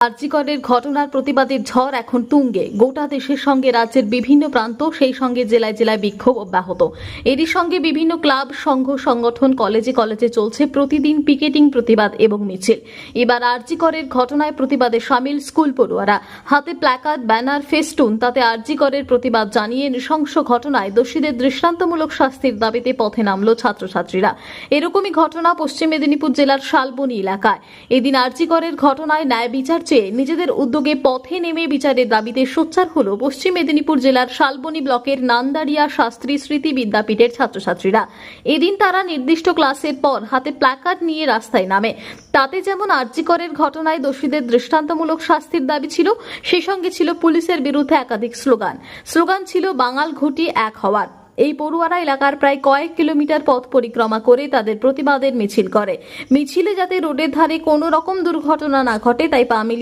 আরজিকরের ঘটনার প্রতিবাদের ঝড় এখন তুঙ্গে। গোটা দেশের সঙ্গে রাজ্যের বিভিন্ন প্রান্ত, সেই সঙ্গে জেলায় জেলায় বিক্ষোভ অব্যাহত। এরই সঙ্গে বিভিন্ন ক্লাব, সংঘ, সংগঠন, কলেজে কলেজে চলছে প্রতিদিন পিকেটিং, প্রতিবাদ এবং মিছিল। এবার আরজিকরের ঘটনায় প্রতিবাদে সামিল স্কুল পড়ুয়ারা। হাতে প্ল্যাকার্ড, ব্যানার, ফেস্টুন, তাতে আরজিকরের প্রতিবাদ জানিয়ে নৃশংস ঘটনায় দোষীদের দৃষ্টান্তমূলক শাস্তির দাবিতে পথে নামল ছাত্রছাত্রীরা। এরকমই ঘটনা পশ্চিম মেদিনীপুর জেলার শালবনী এলাকায়। এদিন আরজিকরের ঘটনায় ন্যায় বিচার চেয়ে নিজেদের উদ্যোগে পথে নেমে বিচারের দাবিতে সোচ্চার হল পশ্চিম মেদিনীপুর জেলার শালবনী ব্লকের নান্দারিয়া শাস্ত্রী স্মৃতি বিদ্যাপীঠের ছাত্রছাত্রীরা। এদিন তারা নির্দিষ্ট ক্লাসের পর হাতে প্ল্যাকার্ড নিয়ে রাস্তায় নামে। তাতে যেমন আরজিকরের ঘটনায় দোষীদের দৃষ্টান্তমূলক শাস্তির দাবি ছিল, সেই সঙ্গে ছিল পুলিশের বিরুদ্ধে একাধিক স্লোগান ছিল বাঙাল ঘটি এক হওয়ার। এই পড়ুয়ারা এলাকার প্রায় কয়েক কিলোমিটার পথ পরিক্রমা করে তাদের প্রতিবাদের মিছিল করে। মিছিলে যাতে রোডের ধারে কোনো রকম দুর্ঘটনা না ঘটে তাই পা মিলিয়ে